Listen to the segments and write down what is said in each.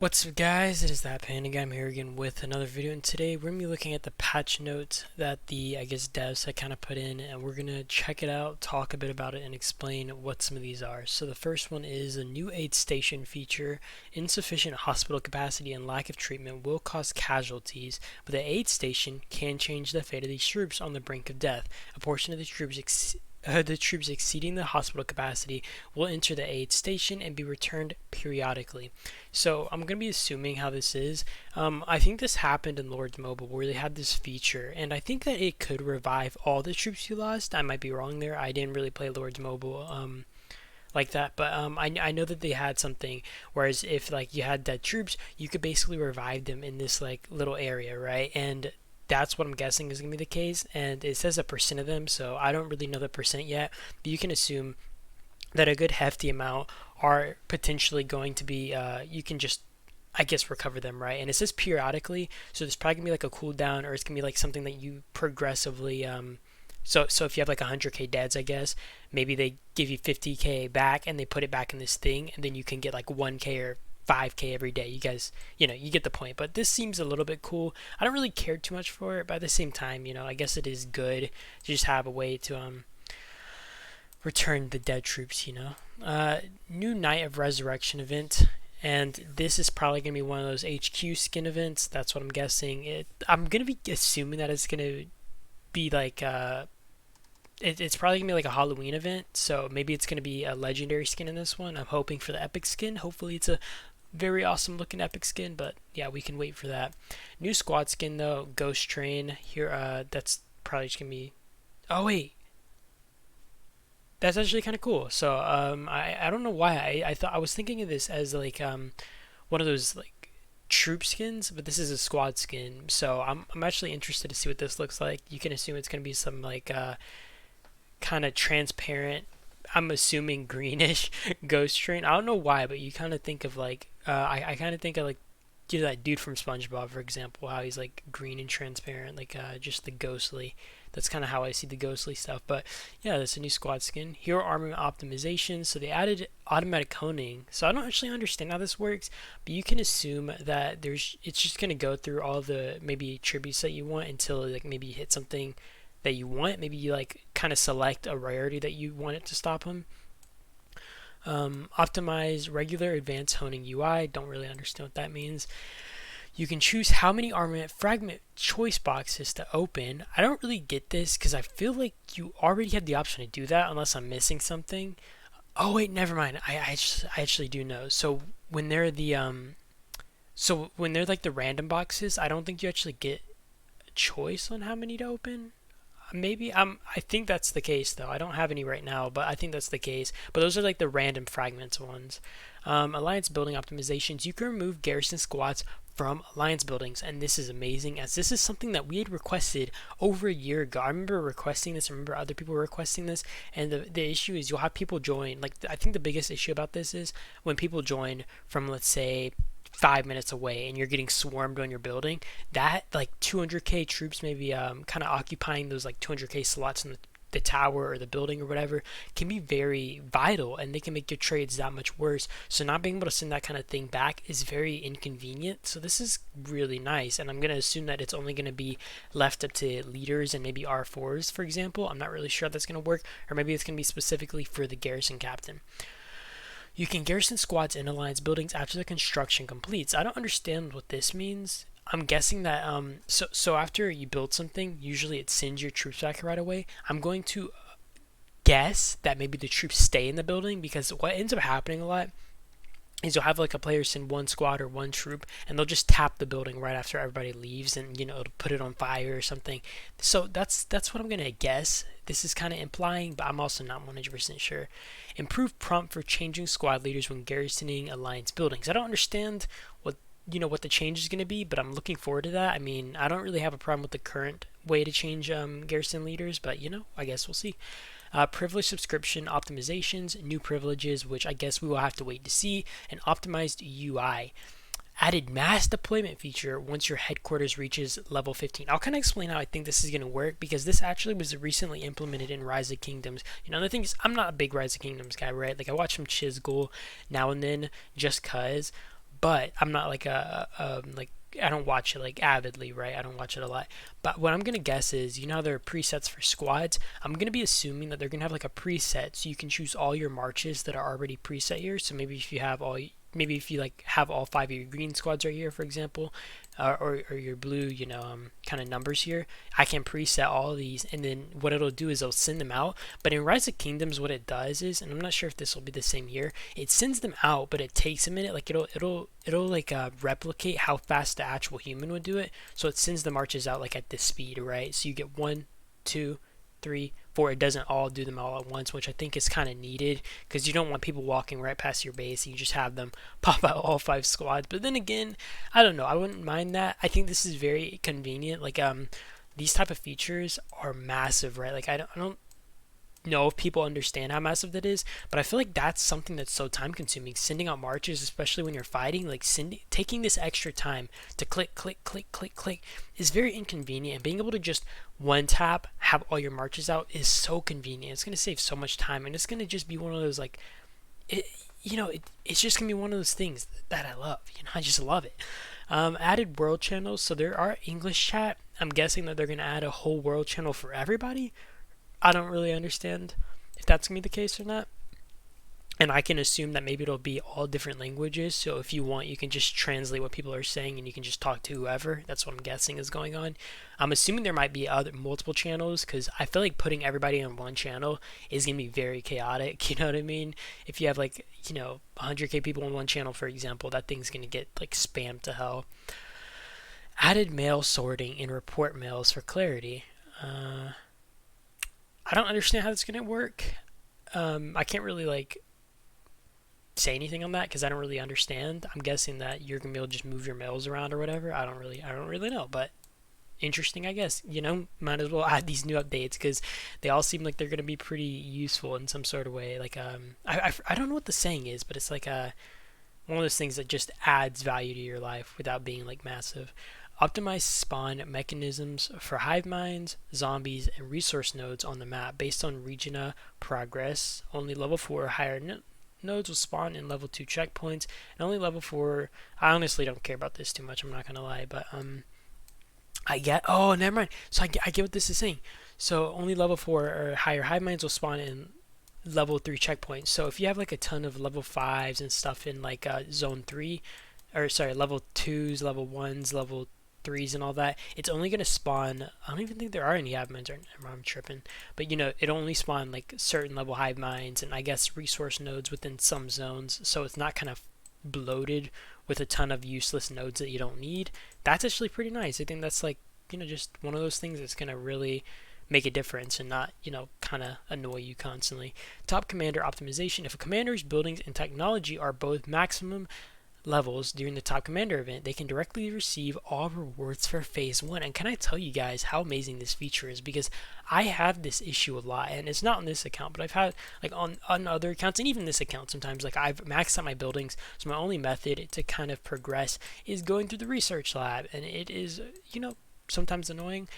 What's up guys, it is that Panda Guy. I'm here again with another video, and today we're going to be looking at the patch notes that the devs had kind of put in, and we're going to check it out, talk a bit about it, and explain what some of these are. So the first one is a new aid station feature. Insufficient hospital capacity and lack of treatment will cause casualties, but the aid station can change the fate of these troops on the brink of death. A portion of the troops exceeding the hospital capacity will enter the aid station and be returned periodically. So I'm going to be assuming how this is. I think this happened in Lords Mobile where they had this feature, and I think that it could revive all the troops you lost. I might be wrong there. I didn't really play Lords Mobile like that, but I know that they had something, whereas if like you had dead troops, you could basically revive them in this like little area, right? And that's what I'm guessing is going to be the case, and it says a percent of them, so I don't really know the percent yet, but you can assume that a good hefty amount are potentially going to be, you can just, I guess, recover them, right? And it says periodically, so there's probably going to be like a cooldown, or it's going to be like something that you progressively, so if you have like 100k deads, I guess, maybe they give you 50k back and they put it back in this thing, and then you can get like 1k or 5k every day. You guys, you get the point. But this seems a little bit cool. I don't really care too much for it, but at the same time, I guess it is good to just have a way to return the dead troops. New Night of Resurrection event, and this is probably gonna be one of those HQ skin events. That's what I'm guessing. I'm gonna be assuming that it's gonna be like it's probably gonna be like a Halloween event, so maybe it's gonna be a legendary skin in this one. I'm hoping for the epic skin. Hopefully it's a very awesome looking epic skin, but yeah, we can wait for that. New squad skin though, Ghost Train here. That's probably just gonna be. Oh wait, that's actually kind of cool. So I don't know why I thought I was thinking of this as like one of those like troop skins, but this is a squad skin. So I'm actually interested to see what this looks like. You can assume it's gonna be some like kind of transparent. I'm assuming greenish ghost train. I don't know why, but you kind of think of like I kind of think of like that dude from SpongeBob, for example, how he's like green and transparent, like just the ghostly. That's kind of how I see the ghostly stuff. But yeah, that's a new squad skin. Hero armor optimization. So they added automatic honing. So I don't actually understand how this works, but you can assume that it's just gonna go through all the maybe tributes that you want until like maybe you hit something that you want. Maybe you like kind of select a rarity that you want it to stop them. Optimize regular advanced honing UI. Don't really understand what that means. You can choose how many armament fragment choice boxes to open. I don't really get this because I feel like you already have the option to do that unless I'm missing something. Oh wait, never mind. I actually do know. So when they're like the random boxes, I don't think you actually get a choice on how many to open. Maybe I think that's the case though. I don't have any right now, but I think that's the case. But those are like the random fragments ones. Alliance building optimizations. You can remove garrison squads from alliance buildings, and this is amazing as this is something that we had requested over a year ago. I remember requesting this. I remember other people requesting this, and the issue is you'll have people join. Like I think the biggest issue about this is when people join from, let's say, 5 minutes away and you're getting swarmed on your building, that like 200k troops maybe kind of occupying those like 200k slots in the tower or the building or whatever can be very vital, and they can make your trades that much worse. So not being able to send that kind of thing back is very inconvenient. So this is really nice, and I'm going to assume that it's only going to be left up to leaders and maybe R4s, for example. I'm not really sure how that's going to work, or maybe it's going to be specifically for the garrison captain. You can garrison squads in alliance buildings after the construction completes. I don't understand what this means. I'm guessing that so after you build something, usually it sends your troops back right away. I'm going to guess that maybe the troops stay in the building, because what ends up happening a lot is you'll have like a player send one squad or one troop, and they'll just tap the building right after everybody leaves, and it'll put it on fire or something. So that's what I'm gonna guess. This is kind of implying, but I'm also not 100% sure. Improve prompt for changing squad leaders when garrisoning alliance buildings. I don't understand what the change is going to be, but I'm looking forward to that. I mean, I don't really have a problem with the current way to change garrison leaders, but I guess we'll see. Privilege subscription optimizations, new privileges, which I guess we will have to wait to see, and optimized UI. Added mass deployment feature once your headquarters reaches level 15. I'll kind of explain how I think this is going to work, because this actually was recently implemented in Rise of Kingdoms. The thing is, I'm not a big Rise of Kingdoms guy, right? Like I watch some Chisgul now and then just cuz, but I'm not like like I don't watch it like avidly, right? I don't watch it a lot. But what I'm gonna guess is, you know how there are presets for squads? I'm gonna be assuming that they're gonna have like a preset, so you can choose all your marches that are already preset here. So maybe if you have all, maybe if you like have all 5 of your green squads right here, for example, or your blue, you know, kind of numbers here, I can preset all of these, and then what it'll do is it'll send them out. But in Rise of Kingdoms, what it does is, and I'm not sure if this will be the same here, it sends them out, but it takes a minute. Like it'll like replicate how fast the actual human would do it. So it sends the marches out like at this speed, right? So you get 1, 2, 3, 4. It doesn't all do them all at once, which I think is kind of needed because you don't want people walking right past your base. You just have them pop out all 5 squads. But then again, I don't know. I wouldn't mind that. I think this is very convenient. Like these type of features are massive, right? Like I don't know if people understand how massive that is, but I feel like that's something that's so time consuming. Sending out marches, especially when you're fighting, like taking this extra time to click click click click click is very inconvenient, and being able to just one tap have all your marches out is so convenient. It's going to save so much time, and it's going to just be one of those like it, it's just going to be one of those things that I love. I just love it. Added world channels, so there are English chat. I'm guessing that they're going to add a whole world channel for everybody. I don't really understand if that's going to be the case or not. And I can assume that maybe it'll be all different languages. So if you want, you can just translate what people are saying and you can just talk to whoever. That's what I'm guessing is going on. I'm assuming there might be multiple channels because I feel like putting everybody on one channel is going to be very chaotic. You know what I mean? If you have like, 100K people on one channel, for example, that thing's going to get like spammed to hell. Added mail sorting in report mails for clarity. I don't understand how that's going to work. I can't really like say anything on that because I don't really understand. I'm guessing that you're going to be able to just move your mails around or whatever. I don't really know, but interesting, I guess. Might as well add these new updates because they all seem like they're going to be pretty useful in some sort of way. Like I don't know what the saying is, but it's like one of those things that just adds value to your life without being like massive. Optimize spawn mechanisms for hive minds, zombies, and resource nodes on the map based on Regina progress. Only level 4 or higher nodes will spawn in level 2 checkpoints, and only level 4. I honestly don't care about this too much. I'm not gonna lie, but I get. Oh, never mind. So I get what this is saying. So only level 4 or higher hive minds will spawn in level 3 checkpoints. So if you have like a ton of level 5s and stuff in like zone 3, or sorry, level 2s, level 1s, level 3s and all that, it's only going to spawn, I don't even think there are any hive minds, or I'm tripping, but it only spawn like certain level hive minds and I guess resource nodes within some zones, so it's not kind of bloated with a ton of useless nodes that you don't need. That's actually pretty nice. I think that's like, just one of those things that's going to really make a difference and not, kind of annoy you constantly. Top commander optimization. If a commander's buildings and technology are both maximum levels during the top commander event, they can directly receive all rewards for phase 1. And can I tell you guys how amazing this feature is? Because I have this issue a lot, and it's not on this account, but I've had like on other accounts, and even this account sometimes, like I've maxed out my buildings, so my only method to kind of progress is going through the research lab, and it is sometimes annoying.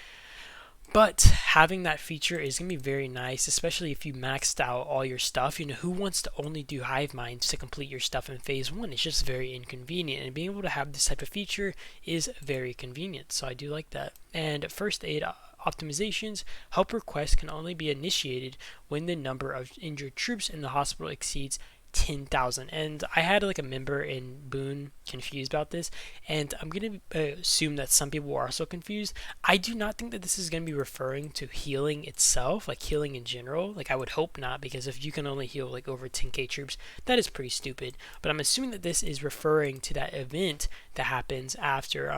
But having that feature is going to be very nice, especially if you maxed out all your stuff. Who wants to only do hive minds to complete your stuff in phase 1? It's just very inconvenient, and being able to have this type of feature is very convenient, so I do like that. And first aid optimizations. Help requests can only be initiated when the number of injured troops in the hospital exceeds 10,000. And I had like a member in Boone confused about this, and I'm going to assume that some people are also confused. I do not think that this is going to be referring to healing itself, like healing in general. Like I would hope not, because if you can only heal like over 10k troops, that is pretty stupid. But I'm assuming that this is referring to that event that happens after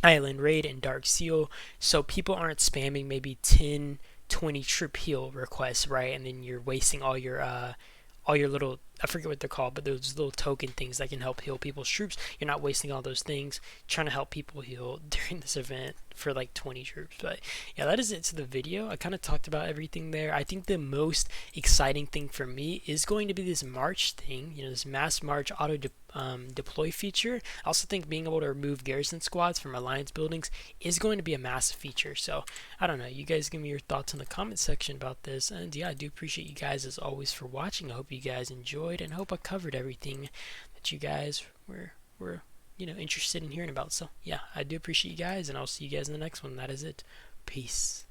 Island Raid and Dark Seal, so people aren't spamming maybe 10, 20 troop heal requests, right? And then you're wasting all your little, I forget what they're called, but those little token things that can help heal people's troops. You're not wasting all those things trying to help people heal during this event for like 20 troops. But yeah, that is it to the video. I kind of talked about everything there. I think the most exciting thing for me is going to be this March thing, this mass March auto deploy feature. I also think being able to remove garrison squads from alliance buildings is going to be a massive feature. So I don't know, you guys give me your thoughts in the comment section about this. And yeah, I do appreciate you guys as always for watching. I hope you guys enjoyed and hope I covered everything that you guys were interested in hearing about. So yeah, I do appreciate you guys, and I'll see you guys in the next one. That is it. Peace.